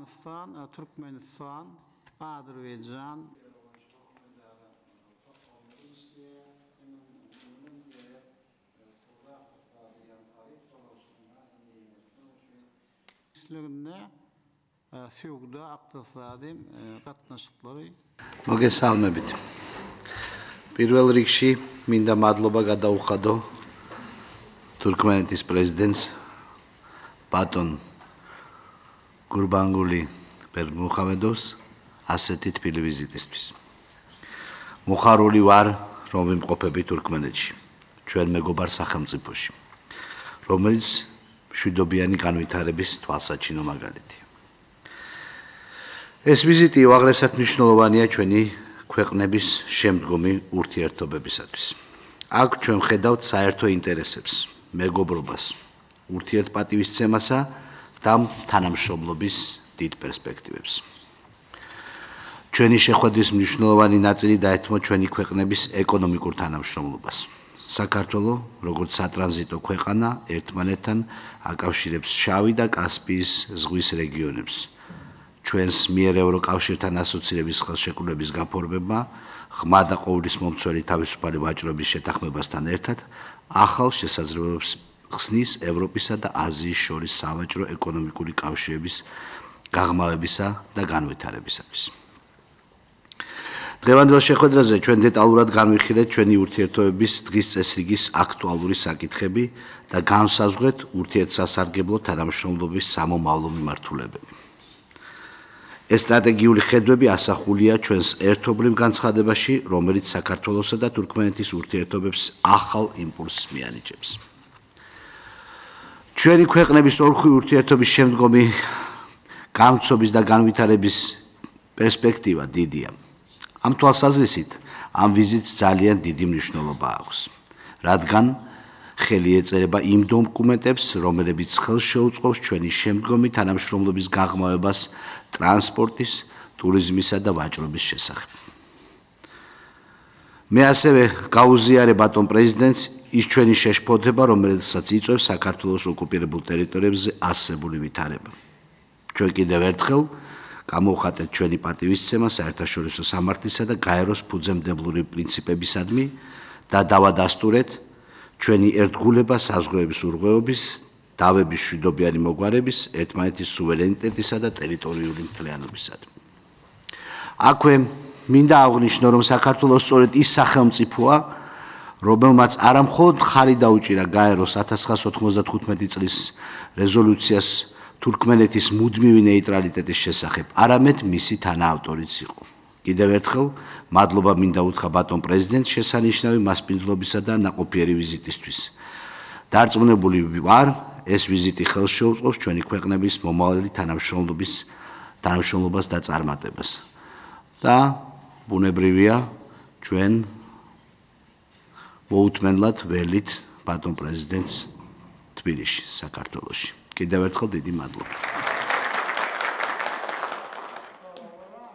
Afganistan, Turkmenistan, Azerbaycan. Sevgida iqtisodiy qatnashchiqlari. მოგესალმებით. პირველ რიგში მინდა მადლობა გადაუხადო თურქმენეთის პრეზიდენტს ბატონ გურბანგული ბერმუხამედოვს ასეთი თბილი ვიზიტისთვის. მოხარული ვარ, რომ ვიმყოფები თურქმენეთში, ჩვენ მეგობარ სახელმწიფოში, რომელიც მშვიდობიანი განვითარების თვალსაჩინო მაგალითია. ეს ვიზიტი უაღრესად მნიშვნელოვანია ჩვენი ქვეყნების შემდგომი ურთიერთობებისათვის. აქ ჩვენ ხედავთ საერთო ინტერესებს, მეგობრობას, ურთიერთპატივისცემასა და თანამშრომლობის დიდ პერსპექტივებს. ჩვენი შეხვედრის მნიშვნელოვანი ნაწილი დაეთმო ჩვენი ქვეყნების ეკონომიკურ თანამშრომლობას. საქართველო, როგორც სატრანზიტო ქვეყანა, ერთმანეთთან აკავშირებს შავი და კასპიის ზღვის რეგიონებს. ჩვენს მიერ ევროკავშირთან ასოცირების ხელშეკრულების გაფორმება, ღრმა და ყოვლისმომცველი თავისუფალი ვაჭრობის შეთანხმებასთან ერთად, ახალ შესაძლებლობებს ხსნის ევროპისა და აზიის შორის სავაჭრო ეკონომიკური კავშირების გაღრმავებისა და განვითარებისათვის. დღევანდელ შეხვედრაზე ჩვენ დეტალურად განვიხილეთ ჩვენი ურთიერთობების დღის წესრიგის აქტუალური საკითხები და განვსაზღვრეთ ურთიერთსასარგებლო თანამშრომლობის სამომავლო მიმართულებები. ეს სტრატეგიული ხედვები ასახულია ჩვენს ერთობლივ განცხადებაში, რომელიც საქართველოსა და თურქმენეთის ურთიერთობებს ახალ იმპულსს მიანიჭებს. ჩვენი ქვეყნების ორმხრივი ურთიერთობის შემდგომი განმცობის და განვითარების პერსპექტივა დიდია. ამ თვალსაზრისით ამ ვიზიტს ძალიან დიდი მნიშვნელობა აქვს, რადგან ხელი ეწერება იმ დოკუმენტებს, რომლებიც ხელს შეუწყობს ჩვენი შემდგომი თანამშრომლობის გაღრმავებას ტრანსპორტის, ტურიზმისა და ვაჭრობის შესახებ. მე ასევე გაუზიარებ ბატონ პრეზიდენტს ის ჩვენი შეშფოთება, რომელსაც იწვევს საქართველოს ოკუპირებულ ტერიტორიებზე არსებული ვითარება. ჩვენ კიდევ ერთხელ გამოვხატეთ ჩვენი პატივისცემა საერთაშორისო სამართლისა და გაეროს ფუძემდებლური პრინციპებისადმი და დავადასტურეთ ჩვენი ერთგულება საზღვრების ურღვეობის, დავების მშვიდობიანი მოგვარების, ერთმანეთის სუვერენიტეტისა და ტერიტორიული მთლიანობისადმი. აქვე მინდა აღვნიშნო, რომ საქართველოს სწორედ ის სახელმწიფოა, რომელმაც არა მხოლოდ მხარი დაუჭირა გაეროს 1995 წლის რეზოლუციას თურქმენეთის მუდმივი ნეიტრალიტეტის შესახებ, არამედ მისი თანაავტორიც იყო. კიდევ ერთხელ მადლობა მინდა უთხრა ბატონ პრეზიდენტს შესანიშნავი მასპინძლობისა და ნაყოფიერი ვიზიტისთვის. დარწმუნებული ვარ, ეს ვიზიტი ხელს შეუწყობს ჩვენი ქვეყნების მომავალი თანამშრომლობას და წარმატებას. და ბუნებრივია, ჩვენ მოუთმენლად ველით ბატონ პრეზიდენტს თბილისში, საქართველოში. კიდევ ერთხელ დიდი მადლობა.